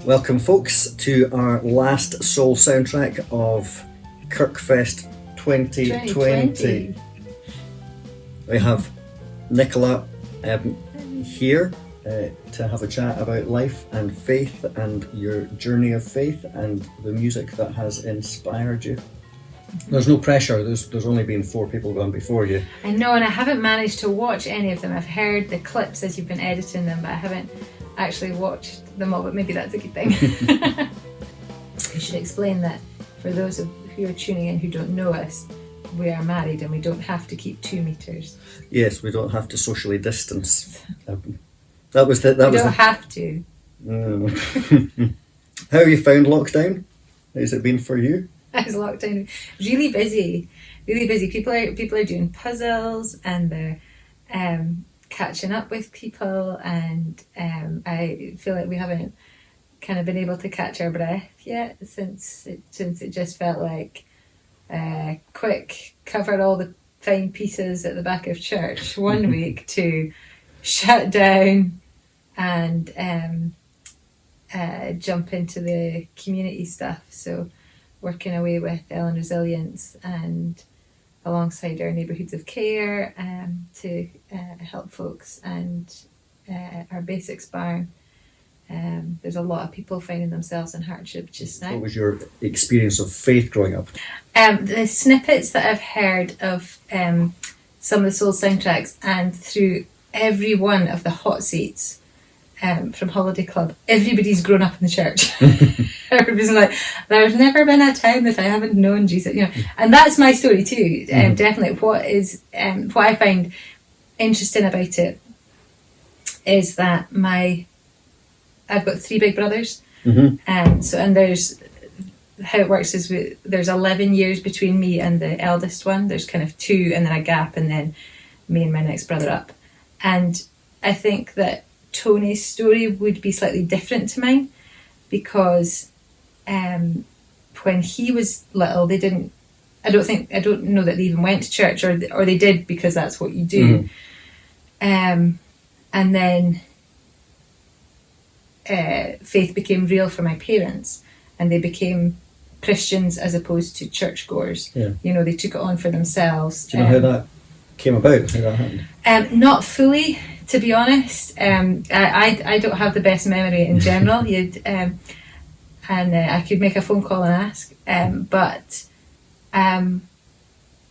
Welcome, folks, to our last Soul soundtrack of Kirk Fest 2020. We have Nicola here to have a chat about life and faith and your journey of faith and the music that has inspired you. There's no pressure, there's only been 4 people gone before you. I know, and I haven't managed to watch any of them. I've heard the clips as you've been editing them, but I haven't actually watched them all, but maybe that's a good thing. I should explain that for those who are tuning in who don't know us, we are married and we don't have to keep 2 meters. Yes, we don't have to socially distance. We don't have to. How have you found lockdown? How's it been for you? How's lockdown? Really busy. People are doing puzzles and they're catching up with people, and I feel like we haven't kind of been able to catch our breath yet since it just felt like quick, cover all the fine pieces at the back of church one week to shut down and jump into the community stuff. So working away with Ellen Resilience and alongside our neighbourhoods of care to help folks, and our basics barn. There's a lot of people finding themselves in hardship just now. What was your experience of faith growing up? The snippets that I've heard of some of the Soul soundtracks and through every one of the hot seats from Holiday Club, everybody's grown up in the church. Everybody's like, there's never been a time that I haven't known Jesus, and that's my story too. Definitely, what I find interesting about it is that I've got 3 big brothers, and there's how it works is there's 11 years between me and the eldest one. There's kind of 2 and then a gap, and then me and my next brother up. And I think that Tony's story would be slightly different to mine, because when he was little, they didn't. I don't know that they even went to church, or they did because that's what you do. And then faith became real for my parents, and they became Christians as opposed to churchgoers. Yeah. They took it on for themselves. Do you know how that came about? How that happened? Not fully, to be honest. I don't have the best memory in general. And I could make a phone call and ask. But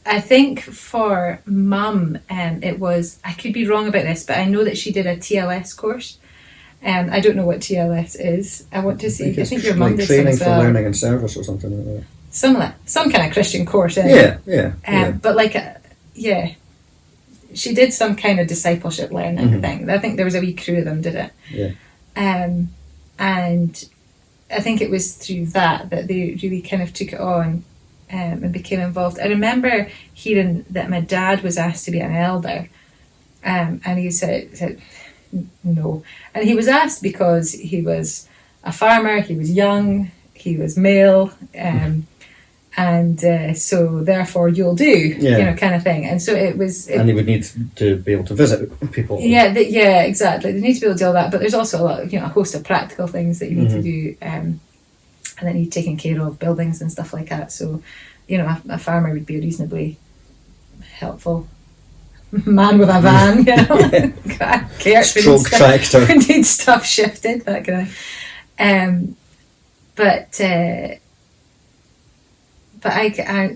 I think for Mum, it was, I could be wrong about this, but I know that she did a TLS course. I don't know what TLS is. I want to see. I think your mum did some as well. Training for learning and service or something like that. Some kind of Christian course. Anyway. Yeah. But she did some kind of discipleship learning thing. I think there was a wee crew of them did it. Yeah. And I think it was through that they really kind of took it on and became involved. I remember hearing that my dad was asked to be an elder, and he said no. And he was asked because he was a farmer, he was young, he was male, and so therefore you'll do, kind of thing. And so it was. And he would need to be able to visit people. Yeah, exactly. They need to be able to do all that, but there's also a lot of, a host of practical things that you need to do, and then you're taking care of buildings and stuff like that. So, a farmer would be a reasonably helpful man with a van, Stroke tractor. Need stuff shifted, that kind of. But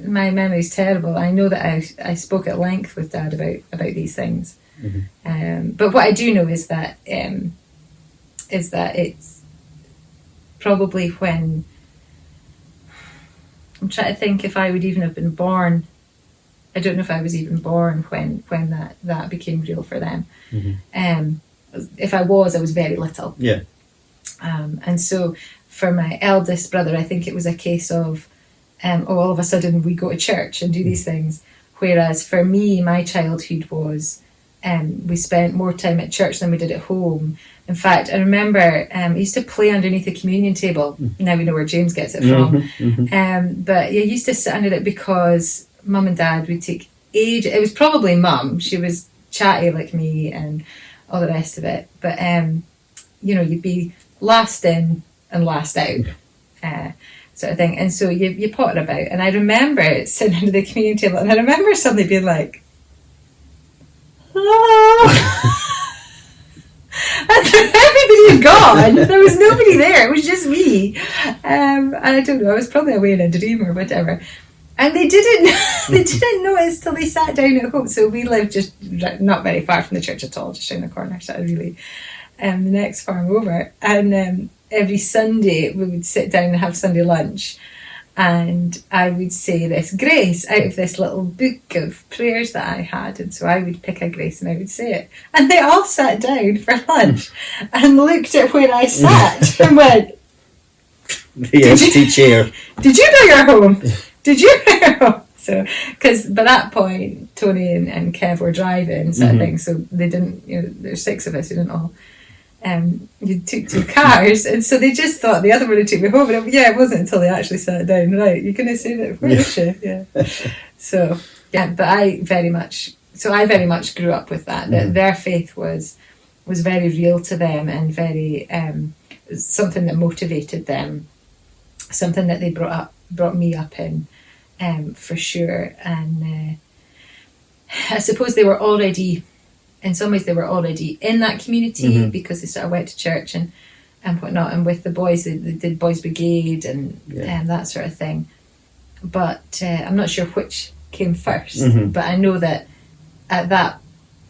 my memory's terrible. I know that I spoke at length with Dad about these things. But what I do know is that it's probably when I'm trying to think if I would even have been born. I don't know if I was even born when that became real for them. If I was very little. Yeah. And so for my eldest brother, I think it was a case of all of a sudden we go to church and do these things. Whereas for me, my childhood was we spent more time at church than we did at home. In fact, I remember I used to play underneath the communion table. Now we know where James gets it from. But I used to sit under it because Mum and Dad would take age. It was probably Mum. She was chatty like me and all the rest of it. But you'd be last in, and last out, sort of thing. And so you potter about. And I remember sitting under the communion table, and I remember suddenly being like, ah! And everybody had gone. There was nobody there. It was just me. And I don't know. I was probably away in a dream or whatever. And they didn't notice till they sat down at home. So we lived just not very far from the church at all, just around the corner. So I really, the next farm over. And every Sunday we would sit down and have Sunday lunch. And I would say this grace out of this little book of prayers that I had. And so I would pick a grace and I would say it. And they all sat down for lunch and looked at where I sat and went, the empty chair. Did you know you're home? Did you know you're home? So, because by that point, Tony and Kev were driving, sort of thing. So they didn't, there's 6 of us who didn't all. You took 2 cars, and so they just thought the other one would take me home. And it wasn't until they actually sat down. Right, you're going to say that, weren't you? Yeah. So but I very much grew up with that. That their faith was very real to them, and very something that motivated them, something that they brought me up in, for sure. And I suppose they were already. In some ways, they were already in that community because they sort of went to church and whatnot. And with the boys, they did Boys Brigade and that sort of thing. But I'm not sure which came first. But I know that at that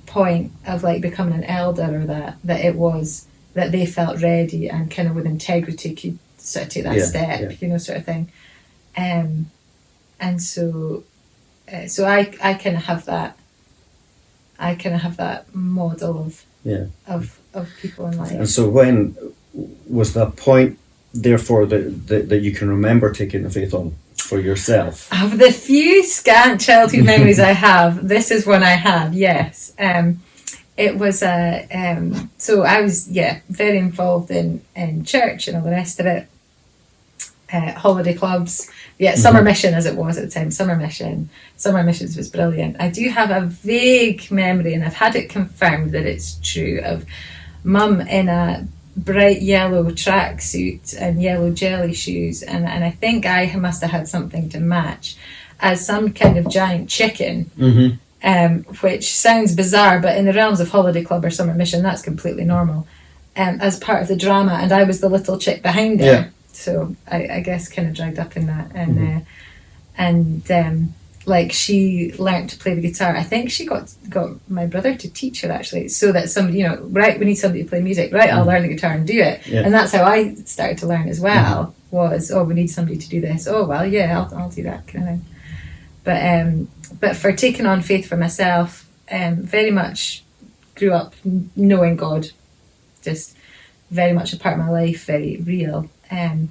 point of like becoming an elder, or that it was that they felt ready and kind of with integrity could sort of take that step, sort of thing. And so I kind of have that. I kind of have that model of people in life. And so when was that point, therefore, that you can remember taking the faith on for yourself? Of the few scant childhood memories I have, this is one I have, yes. It was so I was, very involved in church and all the rest of it. Holiday clubs, summer mission as it was at the time. Summer missions was brilliant. I do have a vague memory, and I've had it confirmed that it's true, of Mum in a bright yellow tracksuit and yellow jelly shoes, and I think I must have had something to match as some kind of giant chicken, which sounds bizarre, but in the realms of holiday club or summer mission, that's completely normal, as part of the drama. And I was the little chick behind her. So I guess kind of dragged up in that, and like she learnt to play the guitar. I think she got my brother to teach her, actually, so that somebody, right, we need somebody to play music, right? I'll learn the guitar and do it, and that's how I started to learn as well. Was we need somebody to do this? Oh well, I'll do that kind of thing. But for taking on faith for myself, very much grew up knowing God, just very much a part of my life, very real. And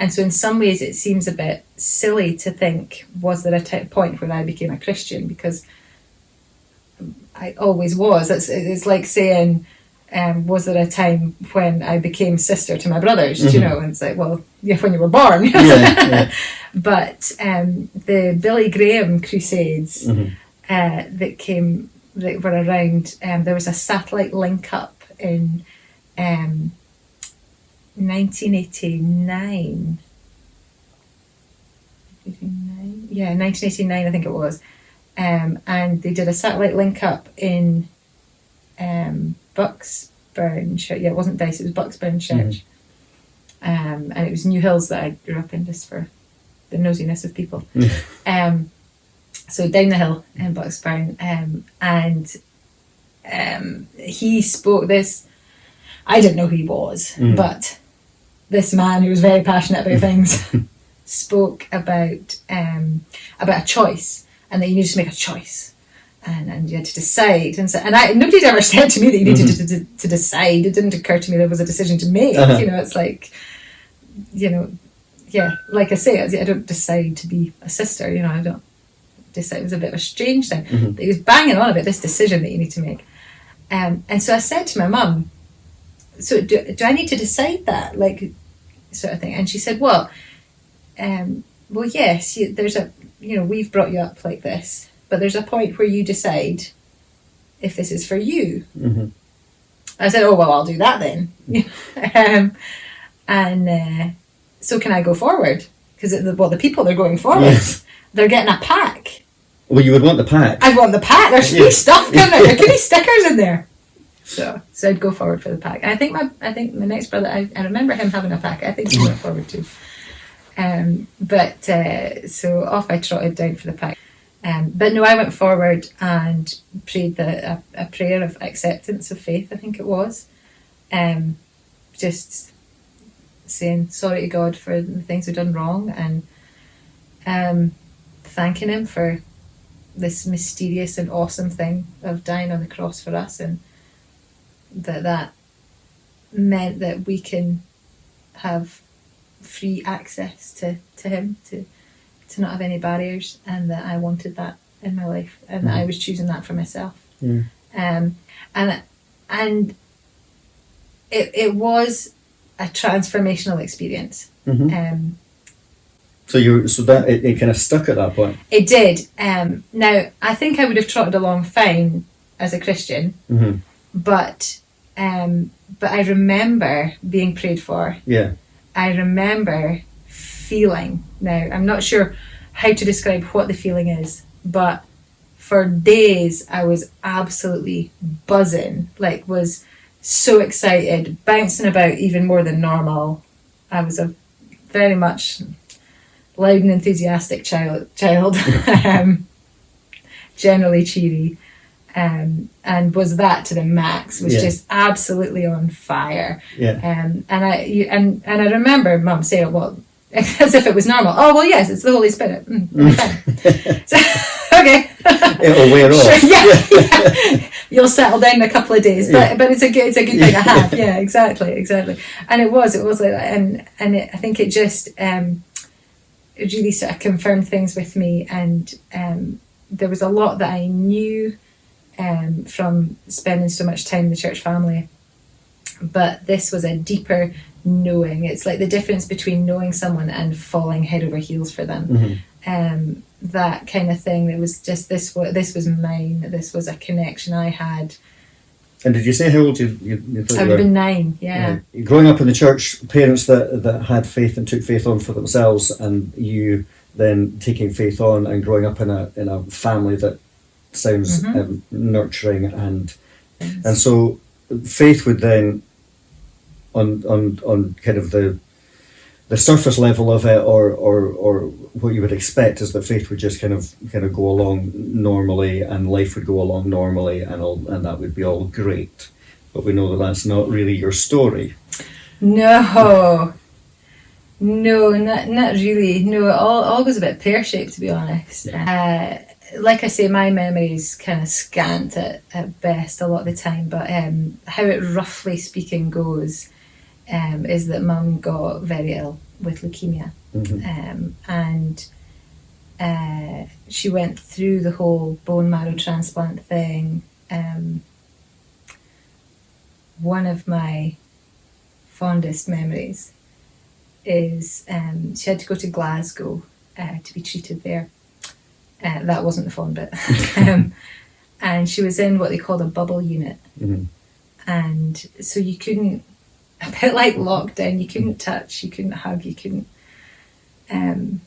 so in some ways it seems a bit silly to think, was there a point where I became a Christian? Because I always was. It's like saying, was there a time when I became sister to my brothers? Do you know? And it's like, well, when you were born. But the Billy Graham Crusades that were around, there was a satellite link up in 1989. 1989, I think it was. And they did a satellite link up in Bucksburn Church. Yeah, it wasn't Dice, it was Bucksburn Church. And it was New Hills that I grew up in, just for the nosiness of people. So down the hill in Bucksburn. And he spoke this. I didn't know who he was, but this man who was very passionate about things spoke about a choice, and that you needed to make a choice, and you had to decide. And so, nobody'd ever said to me that you needed to decide. It didn't occur to me there was a decision to make. It's like, like I say, I don't decide to be a sister. I don't decide. It was a bit of a strange thing. But he was banging on about this decision that you need to make. And so I said to my mum, so do I need to decide that, like, sort of thing? And she said, well, yes, there's a, we've brought you up like this, but there's a point where you decide if this is for you. I said, oh, well, I'll do that then. And so can I go forward? Because the people they're going forward, Yes. they're getting a pack. Well, you would want the pack. I want the pack. There's free stuff coming out. There could be stickers in there. So I'd go forward for the pack. And I think my next brother, I remember him having a pack. I think he went forward too. So off I trotted down for the pack. But no, I went forward and prayed a prayer of acceptance of faith, I think it was. Just saying sorry to God for the things we've done wrong, and thanking him for this mysterious and awesome thing of dying on the cross for us, and that meant that we can have free access to him, to not have any barriers, and that I wanted that in my life, and that I was choosing that for myself. And it was a transformational experience. So it kind of stuck at that point. It did. Now I think I would have trotted along fine as a Christian, but I remember being prayed for. Yeah. I remember feeling. Now I'm not sure how to describe what the feeling is, but for days I was absolutely buzzing, like was so excited, bouncing about even more than normal. I was a very much loud and enthusiastic child, generally cheery, and was that to the max. Was just absolutely on fire. And I remember Mum saying, "Well," as if it was normal. "Oh well, yes, it's the Holy Spirit." So, okay. It'll wear off. Sure, yeah. You'll settle down in a couple of days, but it's a good thing to have. Yeah, exactly. And it was like that, I think it just it really sort of confirmed things with me, and there was a lot that I knew from spending so much time in the church family, but this was a deeper knowing. It's like the difference between knowing someone and falling head over heels for them. That kind of thing. It was just this was mine. This was a connection I had. And did you say how old you thought I would have been 9. Yeah. Growing up in the church, parents that had faith and took faith on for themselves, and you then taking faith on and growing up in a family that sounds nurturing, and so faith would then on kind of the surface level of it, or what you would expect is that faith would just kind of go along normally, and life would go along normally, and that would be all great. But we know that that's not really your story. No, not really. No, it all was a bit pear-shaped, to be honest. Like I say, my memory is kind of scant at best a lot of the time, but how it roughly speaking goes is that Mum got very ill with leukemia, and she went through the whole bone marrow transplant thing. One of my fondest memories is she had to go to Glasgow to be treated there. That wasn't the fond bit. And she was in what they called a bubble unit, and so you couldn't, a bit like lockdown, you couldn't touch, you couldn't hug, you couldn't. And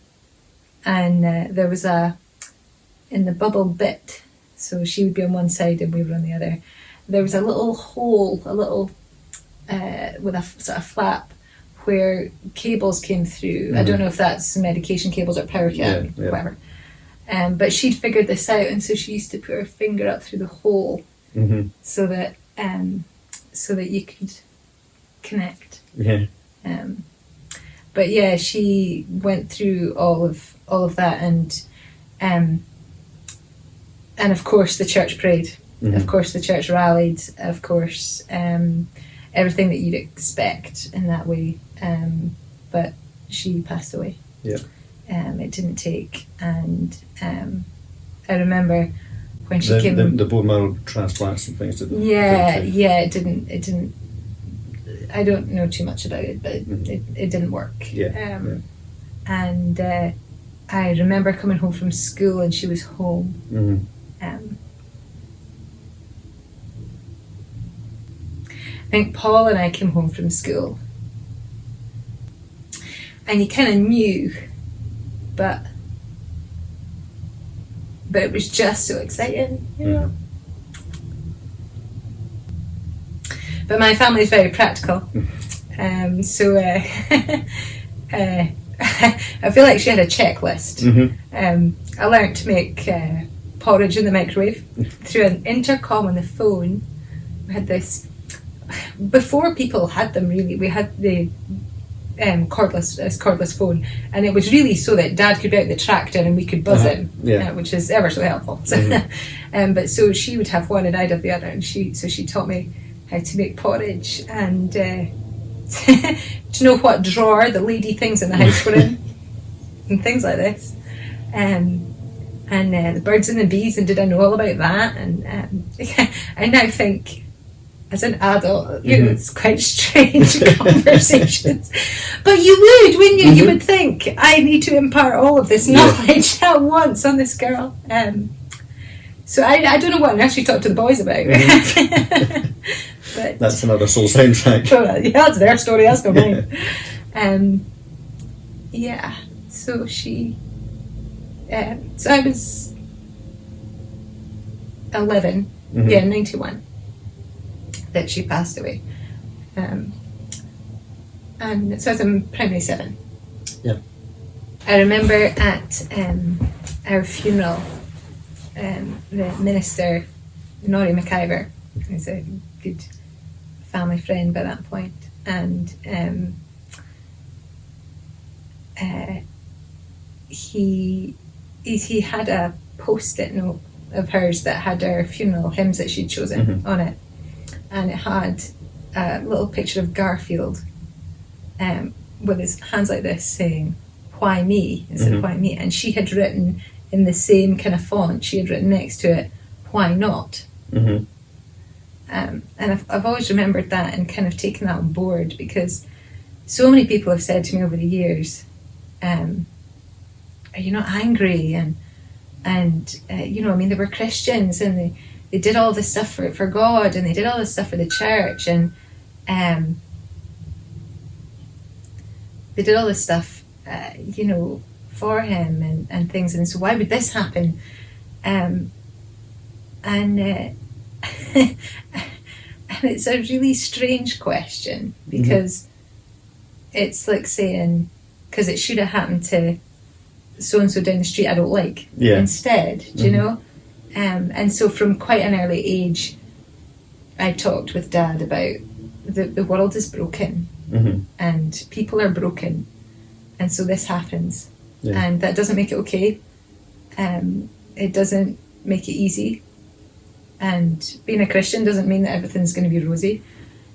there was in the bubble bit, so she would be on one side and we were on the other. There was a little hole, with a sort of flap where cables came through. I don't know if that's medication cables or power cables, whatever. But she'd figured this out, and so she used to put her finger up through the hole, so that you could connect. But yeah, she went through all of that, and of course the church prayed. Of course the church rallied. Of course, everything that you'd expect in that way. But she passed away. It didn't take, and I remember when she came. The bone marrow transplants and things didn't. It didn't. I don't know too much about it, but it didn't work. And I remember coming home from school, and she was home. I think Paul and I came home from school, and you kind of knew, but it was just so exciting, you know. But my family is very practical, so I feel like she had a checklist. I learned to make porridge in the microwave through an intercom on the phone. We had this before people had them. Really, we had the cordless phone, and it was really so that Dad could be out the tractor and we could buzz him, which is ever so helpful. But so she would have one and I'd have the other, and she taught me how to make porridge and to know what drawer the lady things in the house were in and things like this, and the birds and the bees, and did I know all about that? And I now think, as an adult, you know, it's quite strange conversations. But you would, wouldn't you? You would think, I need to impart all of this knowledge at once on this girl. So I don't know what I actually talked to the boys about. But that's another soul soundtrack. Yeah, that's their story, that's not mine. So she... so I was 11, 91. That she passed away, and so I was in primary 7. Yeah, I remember at our funeral, the minister, Norrie McIver, who's a good family friend by that point, and he had a post-it note of hers that had our funeral hymns that she'd chosen on it. And it had a little picture of Garfield with his hands like this saying, "Why me?" instead of "Why me?" And she had written in the same kind of font, she had written next to it, "Why not?" And I've always remembered that and kind of taken that on board, because so many people have said to me over the years, "Are you not angry?" And you know, I mean, they were Christians and they did all this stuff for God, and they did all this stuff for the church, and they did all this stuff, you know, for him and things. And so why would this happen? And it's a really strange question, because it's like saying, because it should have happened to so-and-so down the street I don't like instead, do you know? And so from quite an early age, I talked with Dad about the world is broken, and people are broken, and so this happens, and that doesn't make it okay. It doesn't make it easy, and being a Christian doesn't mean that everything's going to be rosy.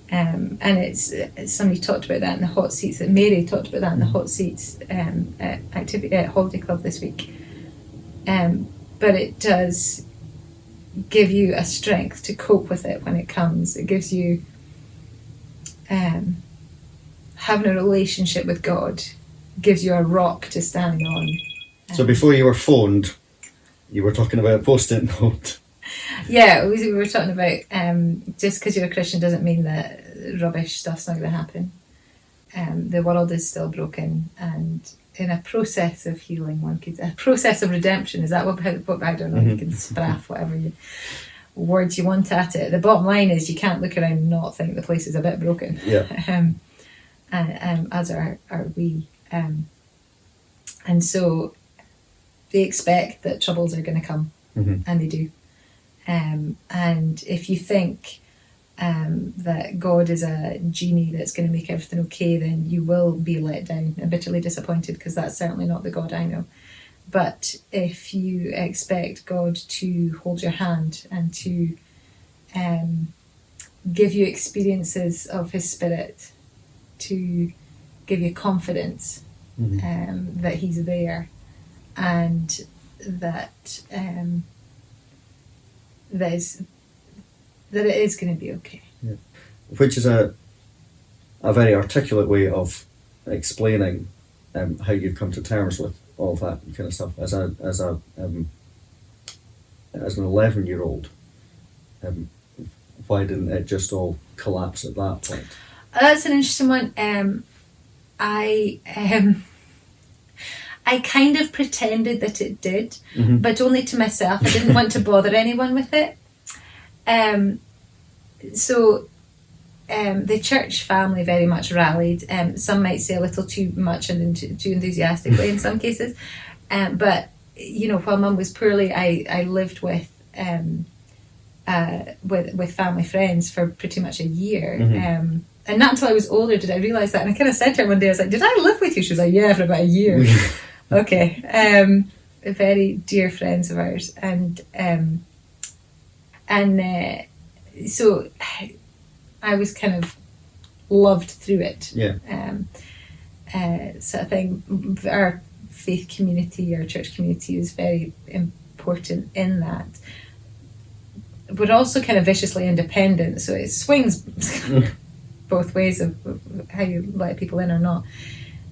And it's somebody talked about that in the hot seats. That Mary talked about that in the hot seats activity at Holiday Club this week. But it does give you a strength to cope with it when it comes. It gives you having a relationship with God, gives you a rock to stand on. So before you were phoned, you were talking about a post-it note. Yeah, we were talking about just because you're a Christian doesn't mean that rubbish stuff's not going to happen. The world is still broken, and in a process of healing, a process of redemption. Is that what I don't know? You can spraff whatever words you want at it. The bottom line is you can't look around and not think the place is a bit broken. Yeah. As are we. And so they expect that troubles are going to come, and they do. And if you think that God is a genie that's going to make everything okay, then you will be let down and bitterly disappointed, because that's certainly not the God I know. But if you expect God to hold your hand and to give you experiences of His Spirit, to give you confidence that He's there, and that that it is going to be okay. Yeah. Which is a very articulate way of explaining how you've come to terms with all of that kind of stuff as an 11-year-old. Why didn't it just all collapse at that point? That's an interesting one. I kind of pretended that it did, but only to myself. I didn't want to bother anyone with it. So the church family very much rallied. Some might say a little too much and too enthusiastically in some cases. But, you know, while Mum was poorly, I lived with family friends for pretty much a year. And not until I was older did I realise that. And I kind of said to her one day, I was like, did I live with you? She was like, yeah, for about a year. Okay. Very dear friends of ours. So I was kind of loved through it. Yeah. Sort of thing. Our faith community, our church community is very important in that. We're also kind of viciously independent, so it swings both ways of how you let people in or not.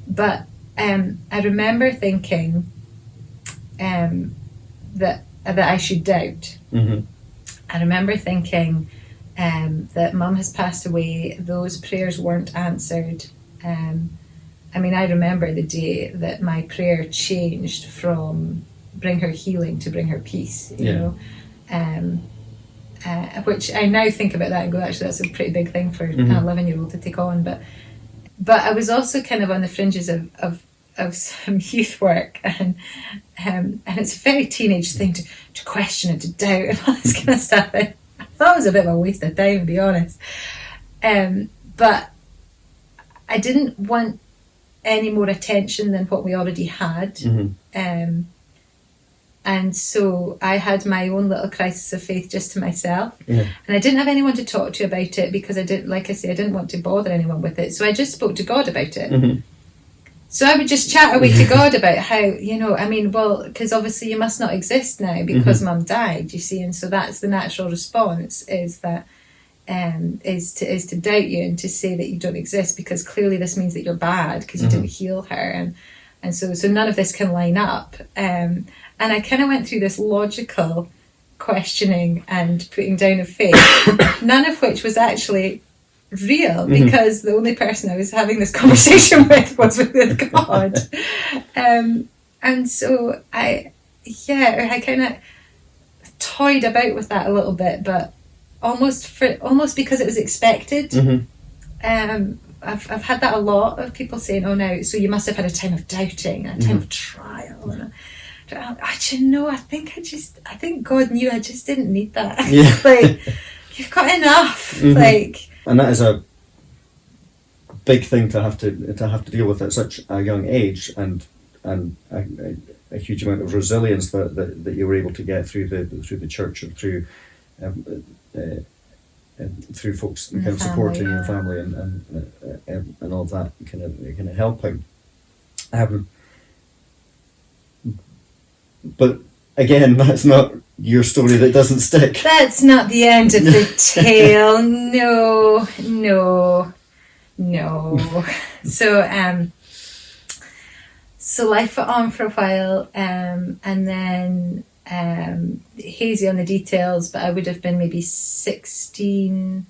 But I remember thinking that I should doubt. I remember thinking that Mum has passed away, those prayers weren't answered. I mean, I remember the day that my prayer changed from bring her healing to bring her peace, you know. Which I now think about that and go, actually, that's a pretty big thing for an 11-year-old to take on. But I was also kind of on the fringes of some youth work, and it's a very teenage thing to question and to doubt and all this kind of stuff. And I thought it was a bit of a waste of time, to be honest. But I didn't want any more attention than what we already had. And so I had my own little crisis of faith just to myself. And I didn't have anyone to talk to about it because I didn't, like I say, I didn't want to bother anyone with it. So I just spoke to God about it. So I would just chat away to God about how, you know, I mean, well, because obviously you must not exist now because Mum died, you see. And so that's the natural response, is that is to doubt you and to say that you don't exist, because clearly this means that you're bad because you didn't heal her. And so none of this can line up. And I kind of went through this logical questioning and putting down of faith, none of which was actually real, because the only person I was having this conversation with was with God. And so I kind of toyed about with that a little bit, but almost because it was expected. I've had that a lot of people saying, "Oh, now, so you must have had a time of doubting, a time of trial." And I think God knew I just didn't need that. Like, you've got enough. Like, and that is a big thing to have to deal with at such a young age, and a huge amount of resilience that you were able to get through the church and through through folks kind of supporting your family and all that kind of helping. But again, that's not your story that doesn't stick. That's not the end of the tale. No. So life went on for a while, and then hazy on the details, but I would have been maybe 16.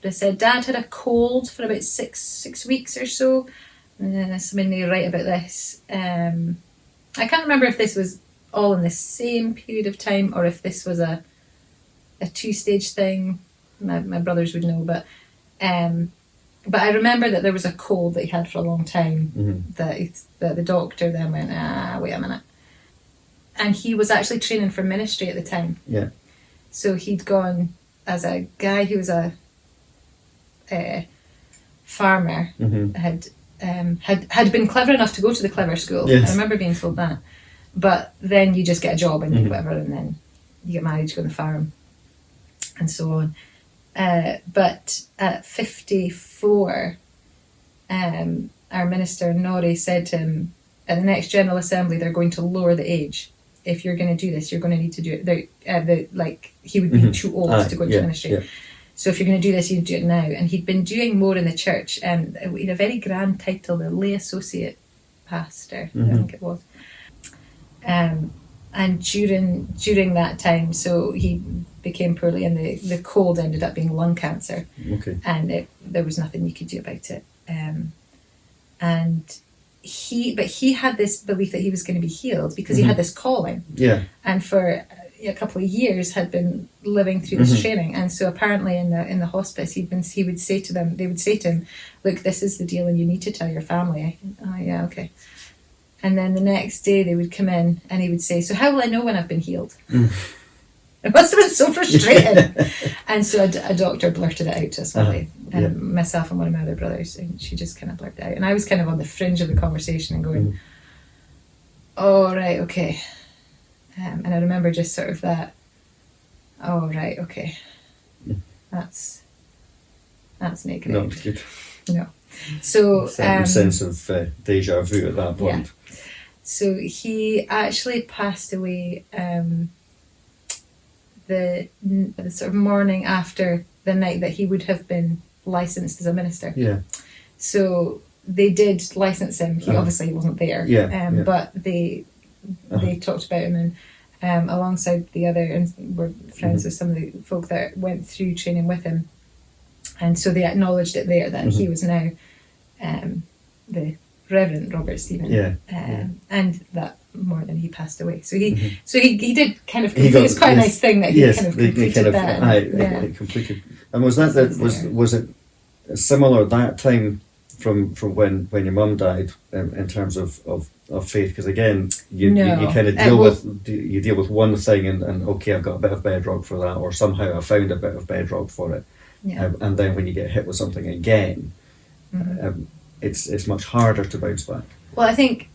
I said Dad had a cold for about six weeks or so, and then somebody may write about this. I can't remember if this was all in the same period of time or if this was a two-stage thing. My brothers would know, but I remember that there was a cold that he had for a long time, that the doctor then went, wait a minute. And he was actually training for ministry at the time. Yeah. So he'd gone as a guy who was a farmer, had been clever enough to go to the clever school. Yes. I remember being told that. But then you just get a job and whatever, and then you get married, you go on the farm, and so on. But at 54, our minister, Nori, said to him, at the next General Assembly, they're going to lower the age. If you're going to do this, you're going to need to do it. He would be too old to go into ministry. Yeah. So if you're going to do this, you need to do it now. And he'd been doing more in the church. He had a very grand title, the lay associate pastor, I think it was. And during that time, so he became poorly, and the cold ended up being lung cancer. Okay. And there was nothing you could do about it. and he had this belief that he was going to be healed because he had this calling. Yeah. And for a couple of years had been living through this training, and so apparently in the hospice they would say to him, look, this is the deal and you need to tell your family. Oh yeah, okay. And then the next day they would come in and he would say, so how will I know when I've been healed? It must have been so frustrating. And so a doctor blurted it out to us, myself and one of my other brothers, and she just kind of blurted it out, and I was kind of on the fringe of the conversation and going, oh right, okay. And I remember just sort of that, oh right, okay, that's not great. Not good. No. So sense of deja vu at that point. Yeah. So he actually passed away the sort of morning after the night that he would have been licensed as a minister. Yeah. So they did license him. He obviously wasn't there. Yeah. But they talked about him, and alongside the other, and were friends with some of the folk that went through training with him, and so they acknowledged it there that he was now the Reverend Robert Stephen, and that morning he passed away. So he did kind of complete. It's quite a nice thing that he kind of completed that. Completed. And was it similar that time from when your mum died in terms of faith? Because again, you kind of deal with one thing and okay, I've got a bit of bedrock for that, or somehow I found a bit of bedrock for it, and then when you get hit with something again, it's much harder to bounce back. Well, I think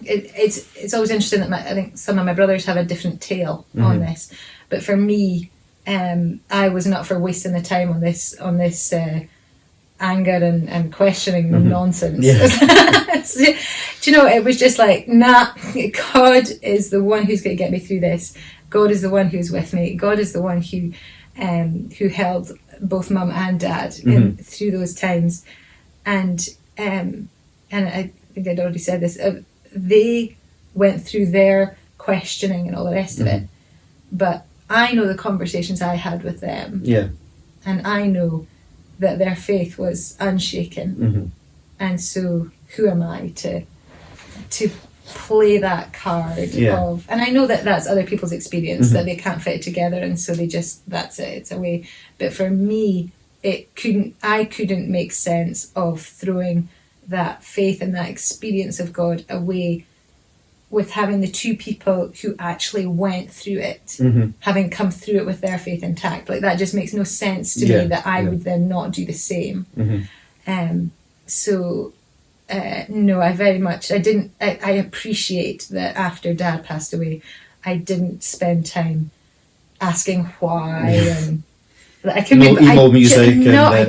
it's always interesting that I think some of my brothers have a different tale on this, but for me, I was not for wasting the time on this anger and questioning nonsense. Yeah. Do you know, it was just like, nah, God is the one who's going to get me through this. God is the one who's with me. God is the one who held both mum and dad through those times. And I think I'd already said this, they went through their questioning and all the rest of it. But I know the conversations I had with them. Yeah. And I know that their faith was unshaken. And so who am I to play that card of, and I know that that's other people's experience, that they can't fit it together, and so they just, that's it, it's a way. But for me, I couldn't make sense of throwing that faith and that experience of God away with having the two people who actually went through it, having come through it with their faith intact. Like, that just makes no sense to me that I would then not do the same. No, I very much, I appreciate that after Dad passed away, I didn't spend time asking why, and I can I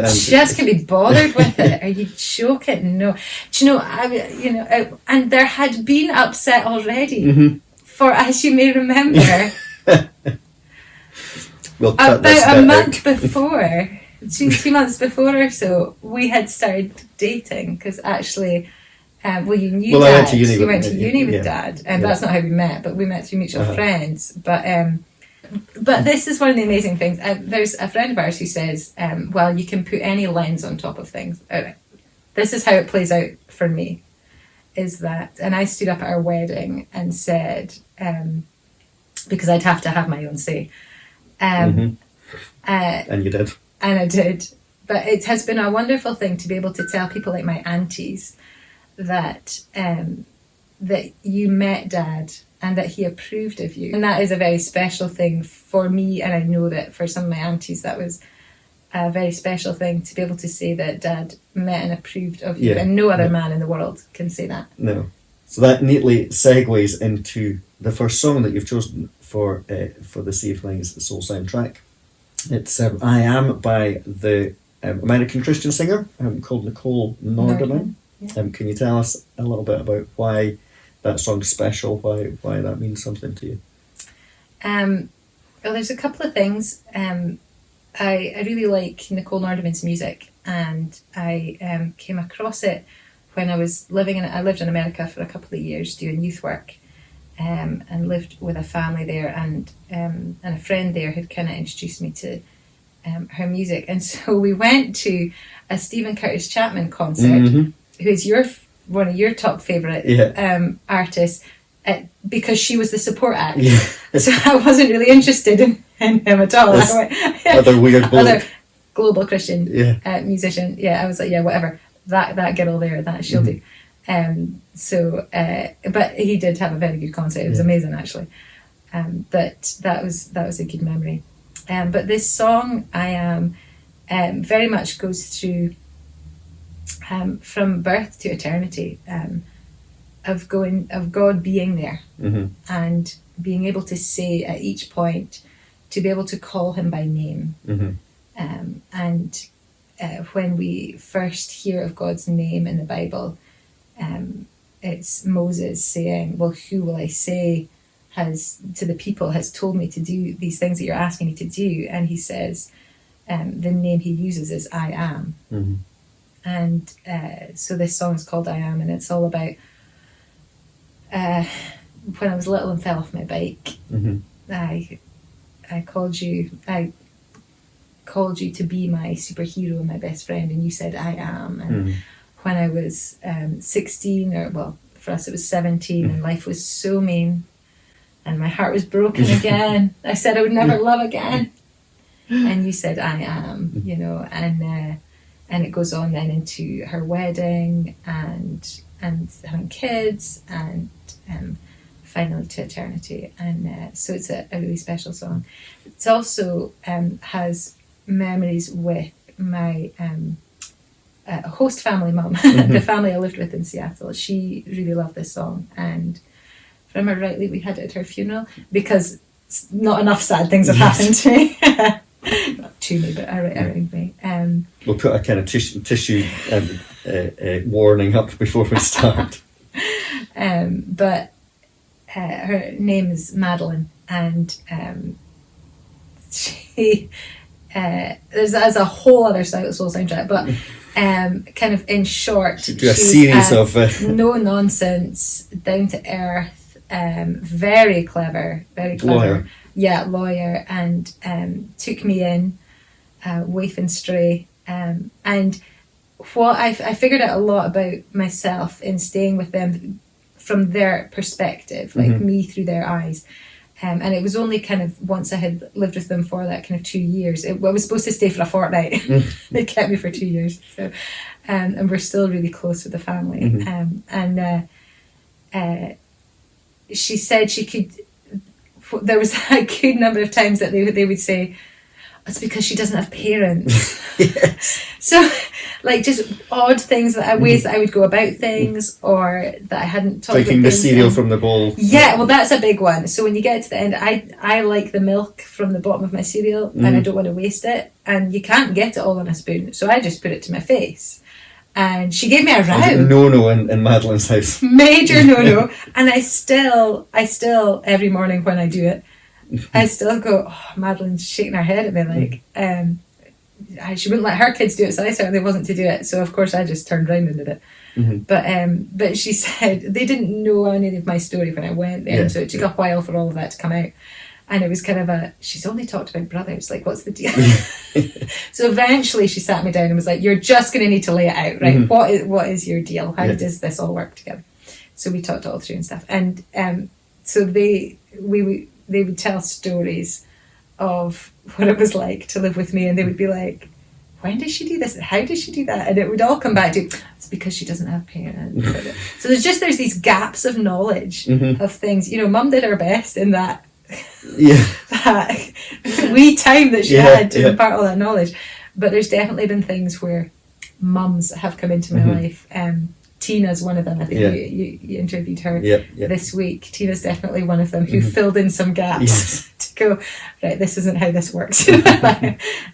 just can't be bothered with it. Are you joking? No. Do you know, and there had been upset already for, as you may remember, about a month before, two months before or so, we had started dating, because actually, you knew Dad. You went to uni with Dad, and that's not how we met, but we met through mutual friends. But this is one of the amazing things. There's a friend of ours who says, well, you can put any lens on top of things. This is how it plays out for me, is that, and I stood up at our wedding and said, because I'd have to have my own say. And you did. And I did. But it has been a wonderful thing to be able to tell people like my aunties that that you met Dad and that he approved of you. And that is a very special thing for me, and I know that for some of my aunties that was a very special thing, to be able to say that Dad met and approved of you, and no other man in the world can say that. No. So that neatly segues into the first song that you've chosen for this evening's Soul Soundtrack. It's I Am by the American Christian singer called Nicola Norderman. Can you tell us a little bit about why that song's special, why that means something to you? Well, there's a couple of things. I really like Nicola Norderman's music, and I came across it when I was lived in America for a couple of years doing youth work, and lived with a family there, and a friend there had kind of introduced me to her music. And so we went to a Stephen Curtis Chapman concert, who is one of your top favourite artists, because she was the support act. Yeah. So I wasn't really interested in him at all. Other weird other global Christian musician. Yeah, I was like, yeah, whatever. That girl there, that she'll do. But he did have a very good concert. It was amazing, actually. But that was a good memory. But this song, I Am, very much goes through from birth to eternity, of God being there, and being able to say at each point, to be able to call him by name. And when we first hear of God's name in the Bible, it's Moses saying, well, who will I say has told me to do these things that you're asking me to do? And he says, the name he uses is I Am. And so this song is called I Am, and it's all about when I was little and fell off my bike. I called you to be my superhero and my best friend, and you said I am. And when I was 16, or well, for us it was 17, and life was so mean and my heart was broken again, I said I would never love again, and you said I am, you know. And it goes on then into her wedding and having kids, and finally to eternity. And so it's a really special song. It's also has memories with my host family mum, the family I lived with in Seattle. She really loved this song, and if I remember rightly, we had it at her funeral, because not enough sad things have happened to me. Not to me, but around me. We'll put a kind of tissue warning up before we start. But her name is Madeline, and she there's a whole other soul soundtrack, but kind of in short, to do a series of no nonsense, down to earth, very clever, lawyer. Yeah, lawyer, and took me in, waif and stray, and what I figured out a lot about myself in staying with them from their perspective, like me through their eyes. And it was only kind of once I had lived with them for that kind of 2 years. I was supposed to stay for a fortnight. They kept me for 2 years. So, and we're still really close with the family. She said she could. There was a good number of times that they would say, it's because she doesn't have parents. Yes. So, like, just odd things, ways that I would go about things, or that I hadn't talked about. Taking the cereal from the bowl. Yeah, well, that's a big one. So when you get to the end, I like the milk from the bottom of my cereal, and I don't want to waste it, and you can't get it all on a spoon, so I just put it to my face. And she gave me a row. No in Madeline's house. Major no. And I still every morning when I do it, I still go, oh, Madeline's shaking her head at me like, she wouldn't let her kids do it, so I certainly wasn't to do it. So of course I just turned round and did it. But she said they didn't know any of my story when I went there, so it took a while for all of that to come out. And it was kind of she's only talked about brothers, like, what's the deal? So eventually she sat me down and was like, you're just going to need to lay it out, right? What is your deal? How does this all work together? So we talked it all through and stuff. And so they would tell stories of what it was like to live with me, and they would be like, when did she do this? How did she do that? And it would all come back to, it's because she doesn't have parents. So there's these gaps of knowledge of things. You know, Mum did her best in that that wee time that she had to impart all that knowledge. But there's definitely been things where mums have come into my life. Tina's one of them. I think you interviewed her this week. Tina's definitely one of them who filled in some gaps to go, right, this isn't how this works.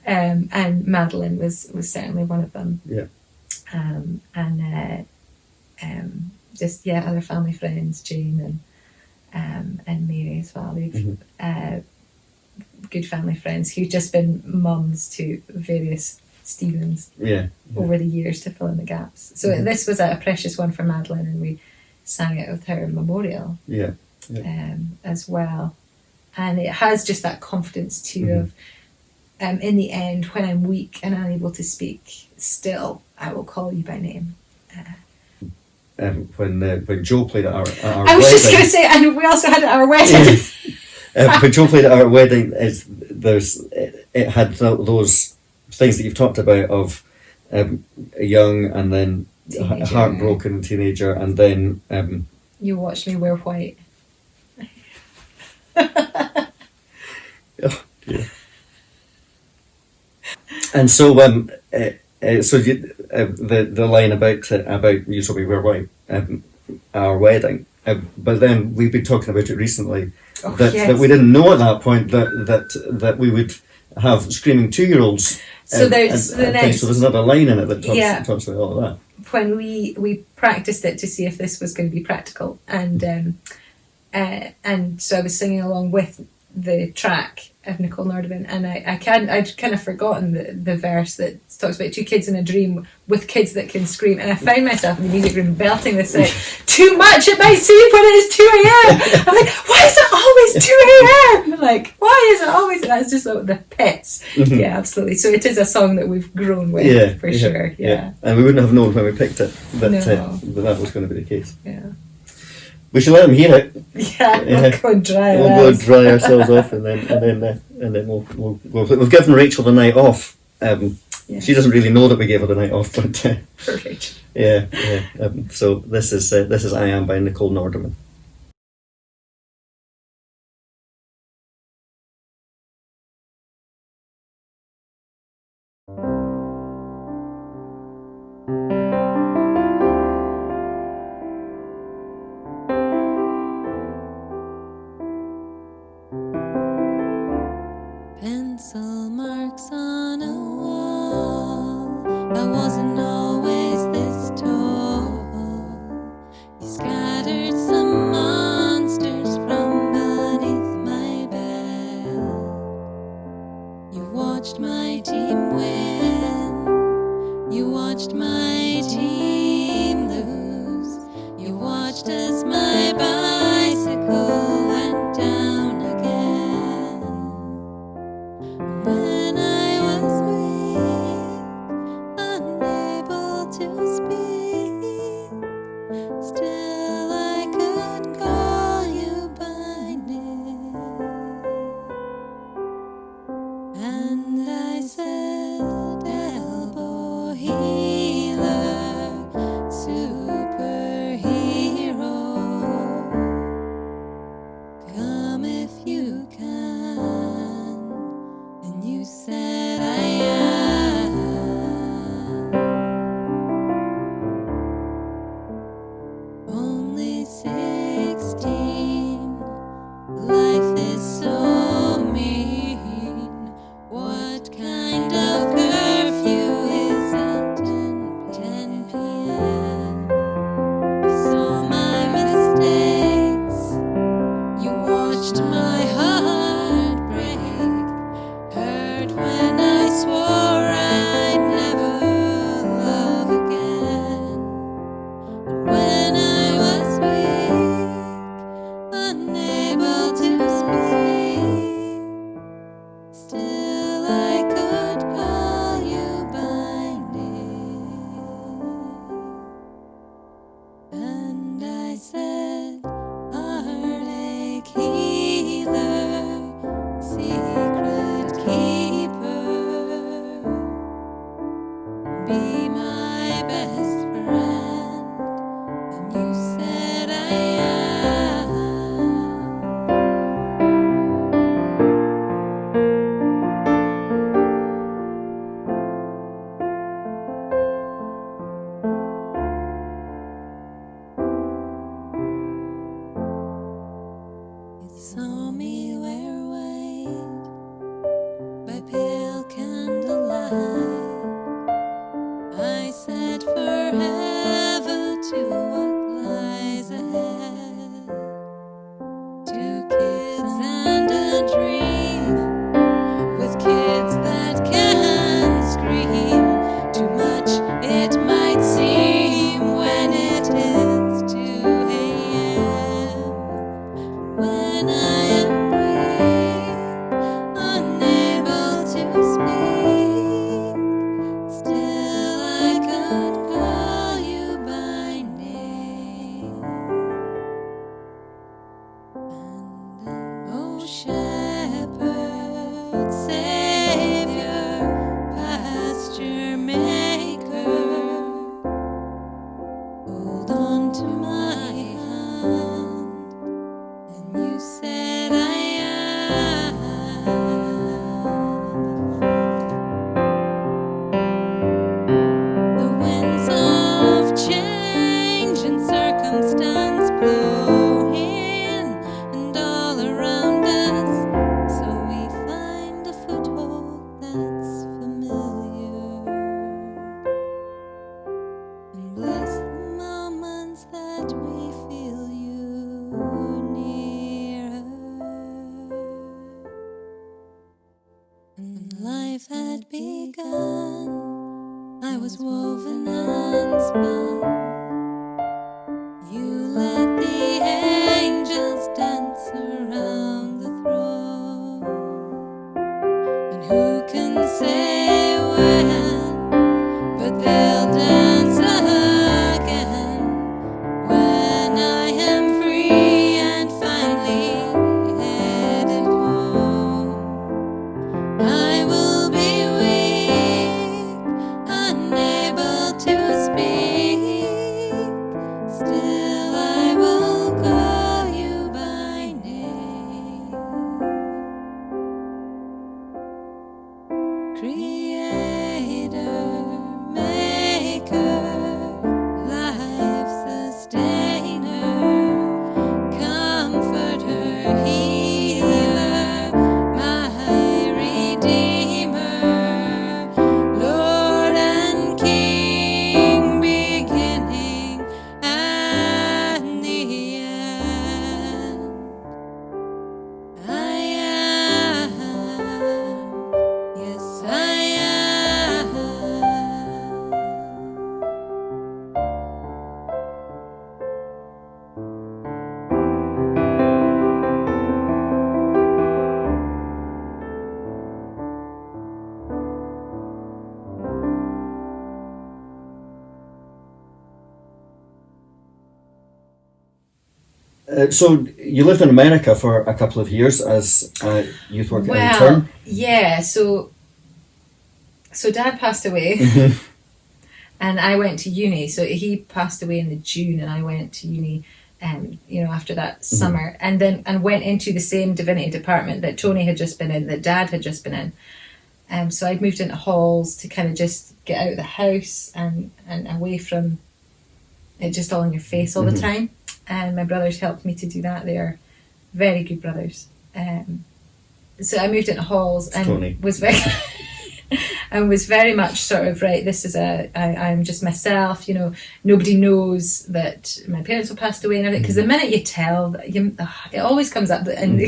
And Madeline was certainly one of them. Just other family friends, Jane and Mary as well. We've good family friends who've just been mums to various Stephens over the years to fill in the gaps. So this was a precious one for Madeline, and we sang it with her memorial as well. And it has just that confidence too in the end, when I'm weak and unable to speak, still I will call you by name. When Joe played at our I was just going to say, and we also had it at our wedding. When Joe played at our wedding, it had those things that you've talked about of young and then Teenager. Heartbroken teenager, and then You watched me wear white. oh dear. And so the line about you told me we're white, our wedding, but then we've been talking about it recently that we didn't know at that point that we would have screaming 2-year-olds. So there's so there's another line in it that talks about all of that. When we practiced it to see if this was going to be practical, and so I was singing along with the track of Nicola Nordman, and I'd kind of forgotten the verse that talks about 2 kids in a dream with kids that can scream, and I found myself in the music room belting this out. Too much at my sleep when it is 2 a.m. I'm like, why is it always 2 a.m.? I'm like, why is it always? And that's just the pits. Mm-hmm. Yeah, absolutely. So it is a song that we've grown with, for sure. Yeah. And we wouldn't have known when we picked it that that was going to be the case. Yeah. We should let them hear it. Yeah, we'll go and dry We'll go dry ourselves off, and then we've given Rachel the night off. She doesn't really know that we gave her the night off, but perfect. Yeah. So this is "I Am" by Nicola Nordman. Pencil marks on a wall. I wasn't always this tall. You scattered some monsters from beneath my bed. You watched my team win. You watched my team lose. You watched as my bicycle went down again. When I was weak, unable to speak, still I could call you by name. And I said, elbow healer, superhero, come if you can. And you said I am. Only 16. Life is so mean. What kind of curfew is at 10 p.m.? You saw my mistakes. You watched my heart break. Heard when I swore I'd never love again. When I was weak, unable to speak, still I could call you by name. And I said, heartache healer, secret keeper, be my best friend. And you said I am. You saw me wear white by pale candlelight. I said forever to what lies ahead. 2 kids and a dream, with kids that can scream. Too much it might seem when it is 2 a.m. When I am weak, shepherd, savior, pasture maker, hold on to my hand, and you said I am. The winds of change and circumstance blow in and all around us, so we find a foothold that's familiar, and bless the moments that we feel you nearer. And life had begun, I was woven and spun. You let the angels dance around the throne. And who can say when, but they'll dance again when I am free and finally headed home. I will be weak, unable to speak, still I will call you by name. Creator, maker, life sustainer, comforter, healer, my redeemer, Lord and King, beginning and the end. I am, yes I am. So you lived in America for a couple of years as a youth worker Well, intern. yeah, so Dad passed away, and I went to uni. So he passed away in the June, and I went to uni, after that summer, and went into the same divinity department that Tony had just been in, that Dad had just been in. So I'd moved into halls to kind of just get out of the house and away from it just all in your face all the time. And my brothers helped me to do that. They are very good brothers. So I moved into halls and Tony. was very and was very much sort of, right, this is I'm just myself, nobody knows that my parents have passed away and everything, because the minute you tell, it always comes up. And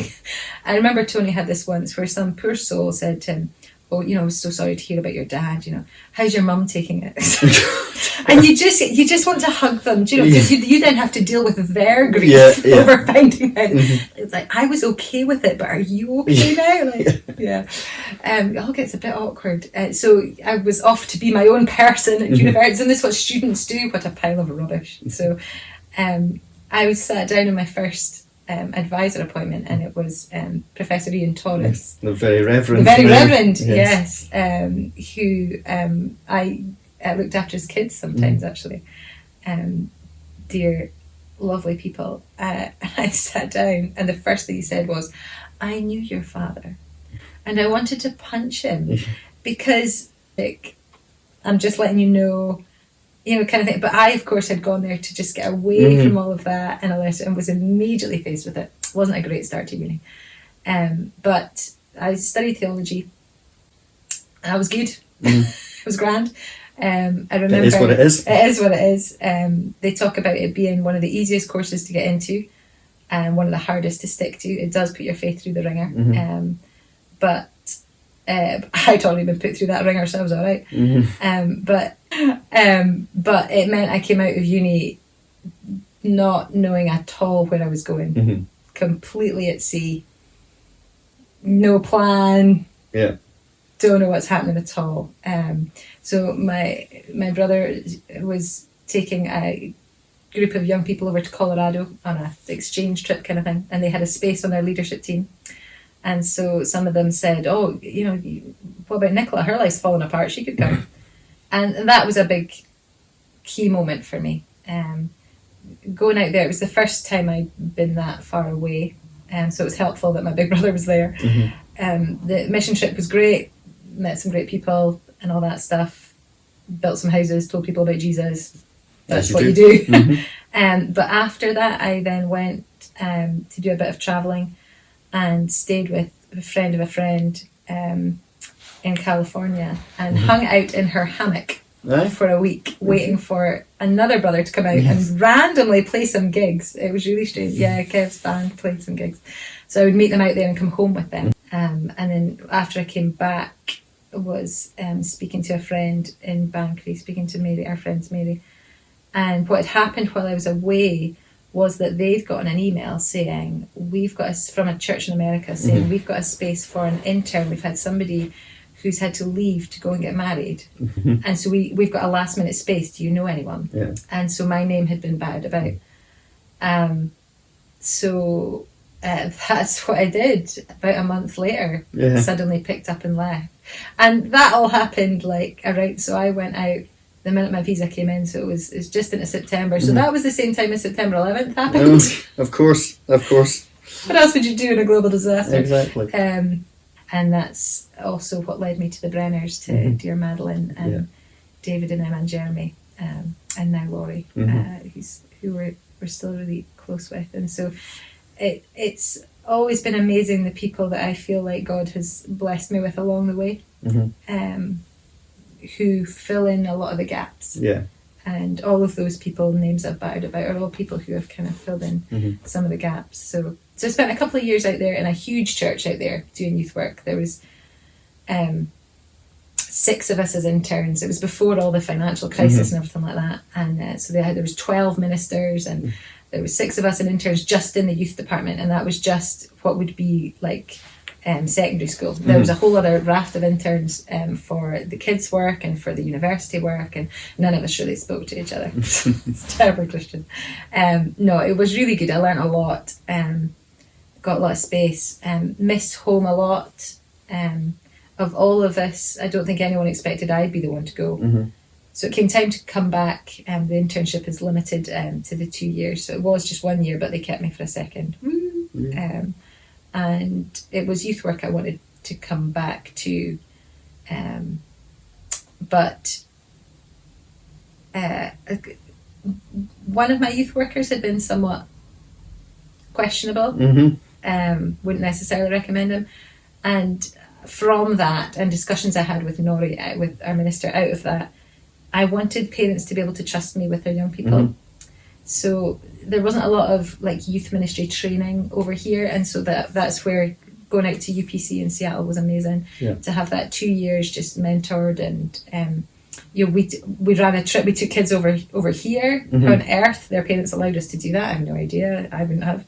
I remember Tony had this once where some poor soul said to him, "Oh, I was so sorry to hear about your dad, how's your mum taking it?" And you just want to hug them, because you then have to deal with their grief over finding out. It's like, I was okay with it, but are you okay now? It all gets a bit awkward. So I was off to be my own person at university, and this is what students do. What a pile of rubbish. So I was sat down in my first advisor appointment, and it was Professor Ian Torres, The very reverend. Yes, who I looked after his kids sometimes, actually. Dear, lovely people. And I sat down, and the first thing he said was, "I knew your father," and I wanted to punch him because, I'm just letting you know, kind of thing. But I, of course, had gone there to just get away from all of that and was immediately faced with it. It wasn't a great start to uni. But I studied theology, and I was good. It was grand. I remember It is what it is. It is what it is. They talk about it being one of the easiest courses to get into and one of the hardest to stick to. It does put your faith through the ringer. But I'd already been put through that ringer, so I was all right. But it meant I came out of uni not knowing at all where I was going. Completely at sea. No plan. Yeah. Don't know what's happening at all. So my brother was taking a group of young people over to Colorado on an exchange trip kind of thing, and they had a space on their leadership team. And so some of them said, oh, what about Nicola? Her life's falling apart. She could come. And that was a big key moment for me. Going out there, it was the first time I'd been that far away. So it was helpful that my big brother was there. The mission trip was great. Met some great people and all that stuff. Built some houses, told people about Jesus. That's what you do. But after that, I then went to do a bit of travelling and stayed with a friend of a friend in California and hung out in her hammock for a week, waiting for another brother to come out and randomly play some gigs. It was really strange. Yeah, Kev's band played some gigs. So I would meet them out there and come home with them. And then after I came back, was speaking to a friend in Bankery, speaking to Mary, our friend Mary. And what had happened while I was away was that they'd gotten an email saying, from a church in America saying, we've got a space for an intern. We've had somebody who's had to leave to go and get married. And so we've got a last minute space. Do you know anyone? Yeah. And so my name had been batted about. So that's what I did. About a month later, suddenly picked up and left. And that all happened so I went out the minute my visa came in, so it's just into September. So that was the same time as September 11th happened. Of course. What else would you do in a global disaster? Exactly. And that's also what led me to the Brenners, to Dear Madeline and David and Emma and Jeremy, and now Laurie, who we're still really close with. And so it's always been amazing, the people that I feel like God has blessed me with along the way, who fill in a lot of the gaps. Yeah. And all of those people, names I've batted about, are all people who have kind of filled in some of the gaps. So I spent a couple of years out there in a huge church out there doing youth work. There was 6 of us as interns. It was before all the financial crisis and everything like that. And so there was 12 ministers, and there was 6 of us as interns just in the youth department. And that was just what would be like secondary school. There was a whole other raft of interns for the kids' work and for the university work, and none of us really spoke to each other. It's terribly Christian. No, it was really good. I learnt a lot. Got a lot of space. Missed home a lot. Of all of us, I don't think anyone expected I'd be the one to go. So it came time to come back. The internship is limited to the 2 years. So it was just 1 year, but they kept me for a second. And it was youth work I wanted to come back to. But one of my youth workers had been somewhat questionable. Wouldn't necessarily recommend him. And from that, and discussions I had with Nori, with our minister, out of that, I wanted parents to be able to trust me with their young people. So there wasn't a lot of youth ministry training over here, and so that's where going out to UPC in Seattle was amazing. To have that 2 years just mentored, and we ran a trip. We took kids over here. How on earth their parents allowed us to do that? I have no idea. I wouldn't have.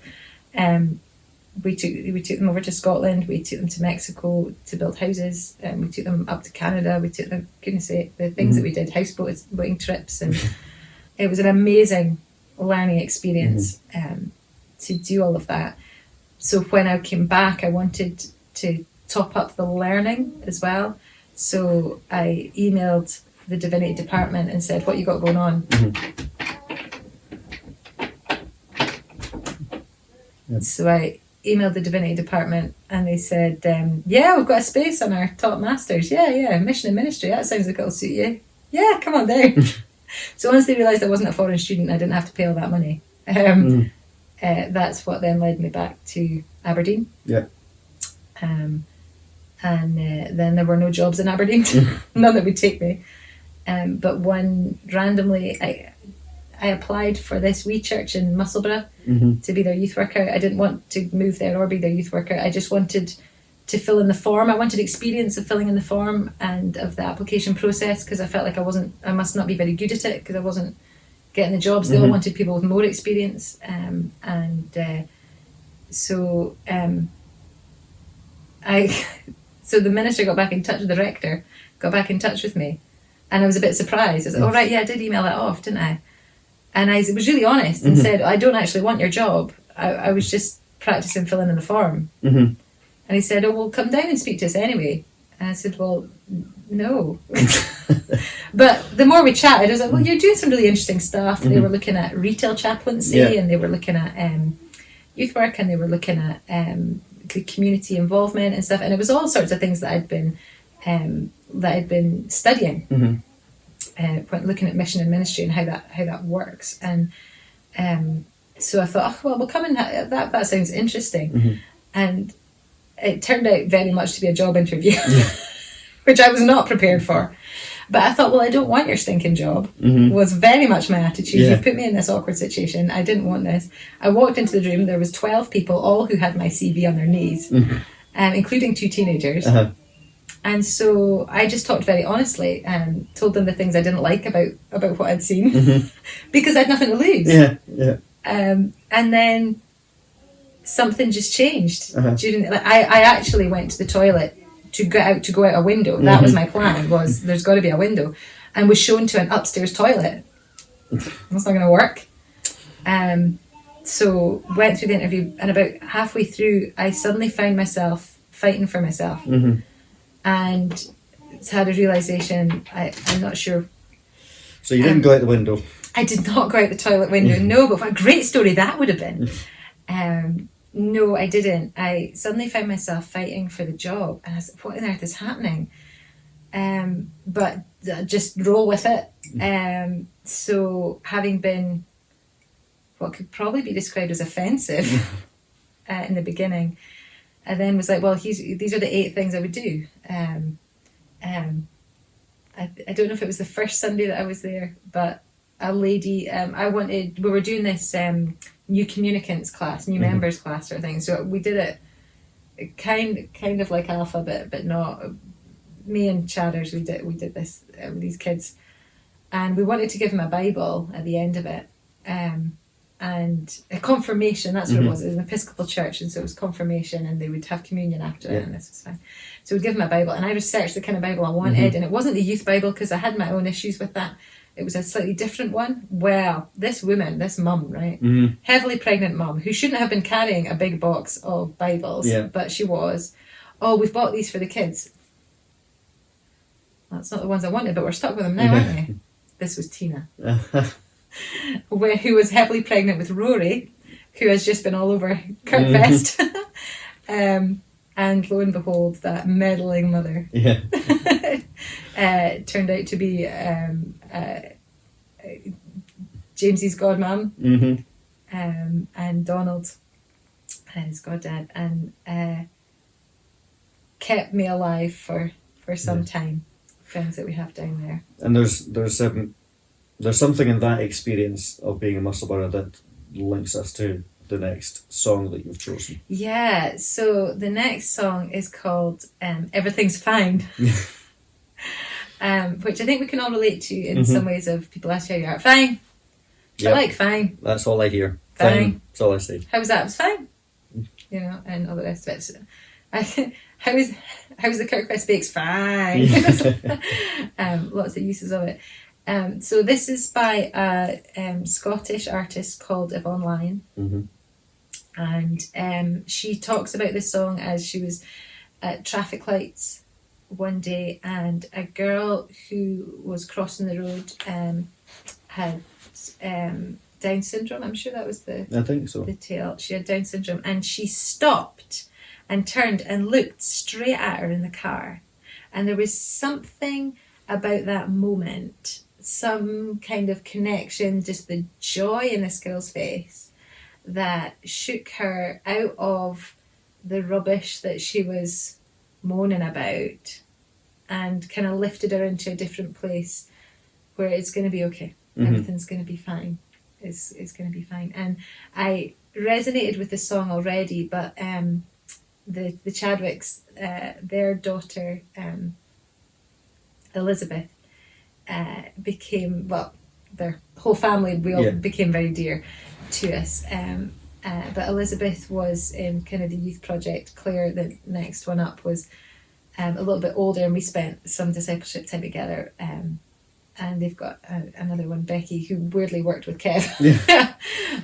We took them over to Scotland. We took them to Mexico to build houses. We took them up to Canada. We took them, goodness sake, the things that we did, houseboating trips, and it was an amazing learning experience to do all of that. So when I came back, I wanted to top up the learning as well. So I emailed the divinity department and said, what you got going on? So I emailed the divinity department and they said, we've got a space on our top masters. Mission and ministry, that sounds like it'll suit you. Yeah, come on down. So once they realised I wasn't a foreign student, I didn't have to pay all that money. That's what then led me back to Aberdeen. And then there were no jobs in Aberdeen, none that would take me. But one randomly, I applied for this wee church in Musselburgh to be their youth worker. I didn't want to move there or be their youth worker. I just wanted to fill in the form. I wanted experience of filling in the form and of the application process, because I felt like I must not be very good at it because I wasn't getting the jobs. They all wanted people with more experience. So the minister got back in touch with the rector, got back in touch with me, and I was a bit surprised. I was like, oh right, yeah, I did email that off, didn't I? And I was really honest and said, I don't actually want your job. I was just practicing filling in the form. And he said, oh, well, come down and speak to us anyway. And I said, well, no. But the more we chatted, I was like, well, you're doing some really interesting stuff. They were looking at retail chaplaincy, and they were looking at youth work, and they were looking at the community involvement and stuff. And it was all sorts of things that I'd been studying, looking at mission and ministry and how that works. And so I thought, oh, well, we'll come in. That sounds interesting. And it turned out very much to be a job interview, which I was not prepared for. But I thought, well, I don't want your stinking job, was very much my attitude. You've put me in this awkward situation. I didn't want this. I walked into the room. There was 12 people, all who had my CV on their knees, including 2 teenagers. And so I just talked very honestly and told them the things I didn't like about what I'd seen, because I had nothing to lose. And then something just changed. I actually went to the toilet to go out a window. That was my plan, was there's got to be a window, and was shown to an upstairs toilet. That's not going to work. So went through the interview, and about halfway through I suddenly found myself fighting for myself, and had a realisation. I'm not sure. So you didn't go out the window? I did not go out the toilet window, no, but what a great story that would have been. No, I didn't. I suddenly found myself fighting for the job, and I was like, what on earth is happening? But just roll with it. So having been what could probably be described as offensive in the beginning, I then was like, well, these are the 8 things I would do. I don't know if it was the first Sunday that I was there, but a lady, we were doing this new communicants class, new members class sort of thing. So we did it kind of like alphabet, but not. Me and Chadders, we did this with these kids, and we wanted to give them a Bible at the end of it, and a confirmation. That's what it was. It was an Episcopal church, and so it was confirmation, and they would have communion after it, and this was fine. So we'd give them a Bible, and I researched the kind of Bible I wanted, and it wasn't the youth Bible because I had my own issues with that. It was a slightly different one. Well, this mum, right? Heavily pregnant mum, who shouldn't have been carrying a big box of Bibles, but she was. Oh, we've bought these for the kids. That's not the ones I wanted, but we're stuck with them now, aren't we? This was Tina, who was heavily pregnant with Rory, who has just been all over Kirk Fest. And lo and behold, that meddling mother turned out to be Jamesy's godmum, and Donald, his goddad, and kept me alive for some time. Friends that we have down there. And there's something in that experience of being a Musselburgh that links us to the next song that you've chosen. Yeah, so the next song is called Everything's Fine. Which I think we can all relate to in some ways. Of people ask you how you are. Fine. I like fine. That's all I hear. Fine. That's all I say. How was that? It was fine. And all the rest of it. So, how was the Kirk Fest bakes? Fine. Lots of uses of it. So this is by a Scottish artist called Yvonne Lyon. And she talks about this song as she was at traffic lights one day, and a girl who was crossing the road had Down syndrome. I'm sure that was I think so. The tale. She had Down syndrome, and she stopped and turned and looked straight at her in the car. And there was something about that moment, some kind of connection, just the joy in this girl's face that shook her out of the rubbish that she was moaning about, and kind of lifted her into a different place where it's going to be okay. Everything's going to be fine. It's going to be fine. And I resonated with the song already, but the Chadwicks, their daughter Elizabeth, became, well, their whole family, we all became very dear to us. But Elizabeth was in kind of the youth project. Claire, the next one up, was a little bit older, and we spent some discipleship time together. And they've got another one, Becky, who weirdly worked with Kev.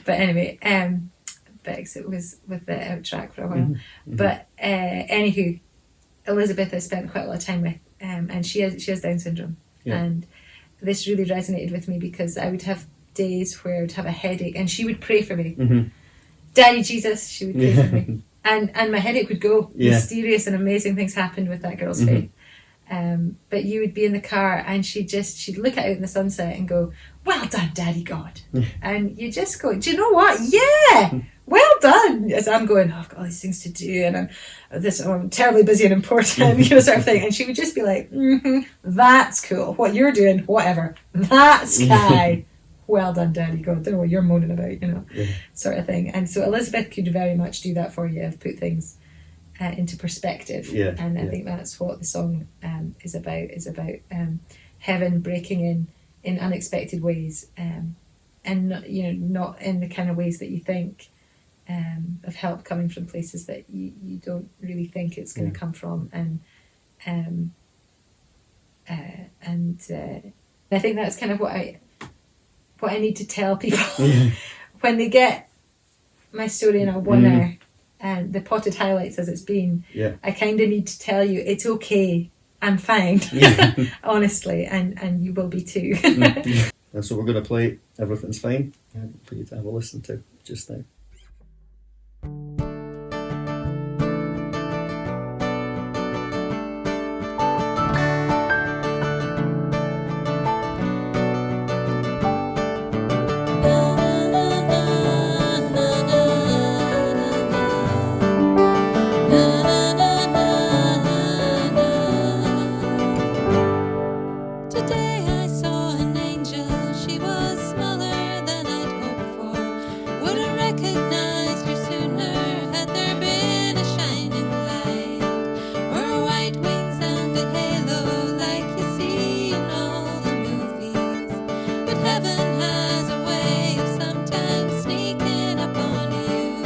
But anyway, because it was with the out track for a while. But anywho, Elizabeth I spent quite a lot of time with, and she has Down syndrome, and this really resonated with me because I would have days where I would have a headache, and she would pray for me. Daddy Jesus, she would pray for me, and my headache would go. Mysterious and amazing things happened with that girl's faith. But you would be in the car and she'd look out in the sunset and go, well done, Daddy God. And you just go, do you know what? Yeah, well done. As I'm going, oh, I've got all these things to do and I'm terribly busy and important, sort of thing. And she would just be like, that's cool. What you're doing, whatever. That's Kai. Well done, Daddy God. Don't know what you're moaning about, sort of thing. And so Elizabeth could very much do that for you, put things into perspective, and I think that's what the song is about heaven breaking in unexpected ways, and not in the kind of ways that you think, of help coming from places that you don't really think it's going to come from, and I think that's kind of what I need to tell people when they get my story in a 1 hour. And the potted highlights as it's been, I kind of need to tell you it's okay, I'm fine, honestly, and you will be too. And so we're going to play Everything's Fine for you to have a listen to just now. Today I saw an angel. She was smaller than I'd hoped for. Would have recognized her sooner had there been a shining light, or white wings and a halo like you see in all the movies. But heaven has a way of sometimes sneaking up on you,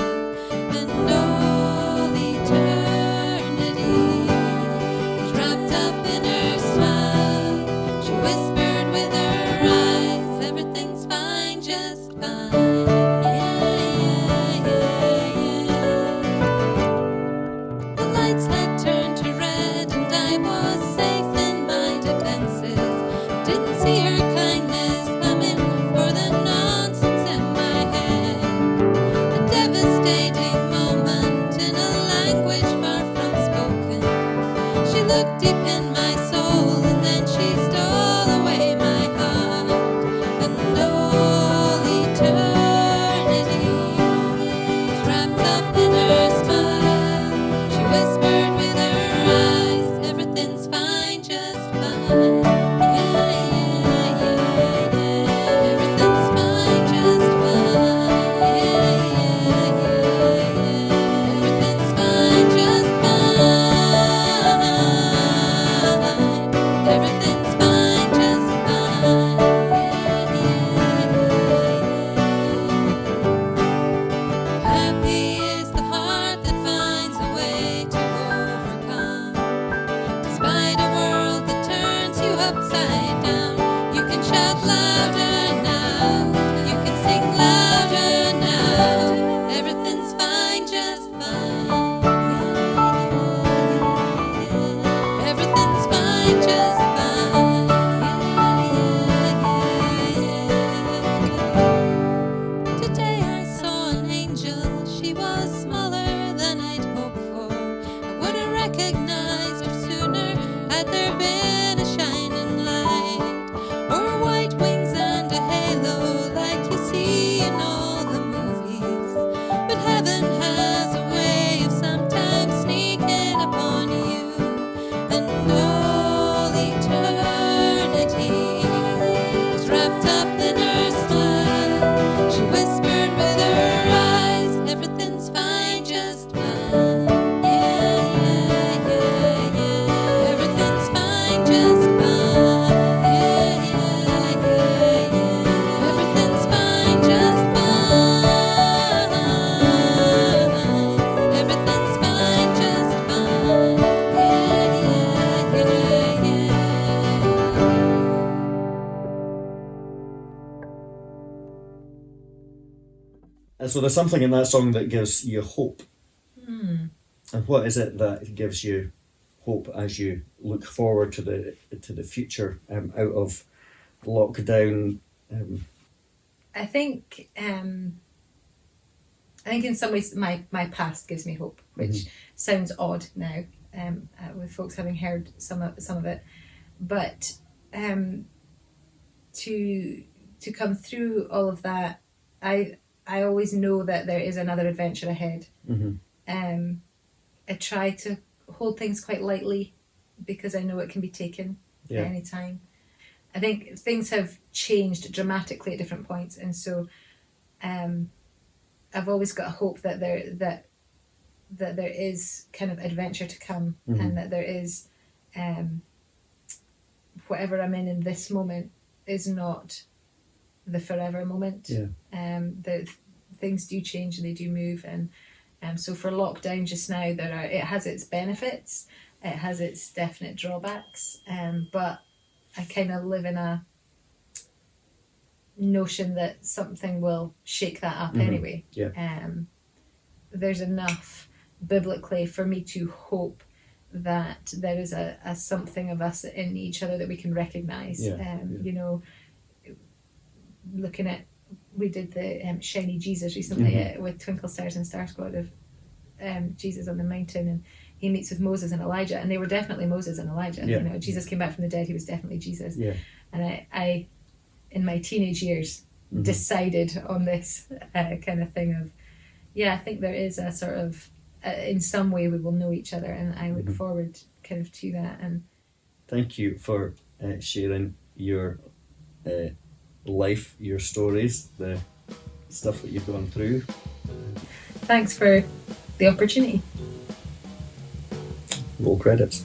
and all eternity is wrapped up in her smile. She whispered with her eyes, everything's fine, just fine. The lights had turned to red and I was safe in my defenses. Didn't see her kindness coming for the nonsense in my head. A devastating moment in a language far from spoken. She looked deep in my soul and then she stole away my heart, and all eternity was wrapped up in her smile. She whispered with her eyes, everything's fine, just fine. Everything's fine, just fine. Everything's fine, just fine. Everything's fine, just fine. Happy is the heart that finds a way to overcome. Despite a world that turns you upside down, you can shout louder now. You can sing louder now. Everything's fine, just fine. Everything's fine, just fine. Today I saw an angel. She was smaller than I'd hoped for. I would have recognized her sooner had there been a shining light, or white wings and a halo like you see in all the movies. But heaven has a way of sometimes sneaking upon you, and all eternity was wrapped up in her smile. She whispered with her eyes, everything's fine, just fine. Everything's fine, So there's something in that song that gives you hope. And what is it that gives you hope as you look forward to the future out of lockdown? I think in some ways my past gives me hope, which sounds odd now, with folks having heard some of it, but to come through all of that, I always know that there is another adventure ahead. I try to hold things quite lightly because I know it can be taken at any time. I think things have changed dramatically at different points, and so I've always got a hope that there is kind of adventure to come, and that there is whatever I'm in this moment is not the forever moment. The things do change and they do move, and so for lockdown just now, it has its benefits, it has its definite drawbacks, but I kind of live in a notion that something will shake that up anyway. There's enough biblically for me to hope that there is a something of us in each other that we can recognise. You know, looking at, we did the Shiny Jesus recently with Twinkle Stars and Star Squad of Jesus on the mountain, and he meets with Moses and Elijah, and they were definitely Moses and Elijah. You know, Jesus came back from the dead, he was definitely Jesus. And I in my teenage years decided on this kind of thing of, I think there is a sort of in some way we will know each other, and I look forward kind of to that. And thank you for sharing your life, your stories, the stuff that you've gone through. Thanks for the opportunity. Roll credits.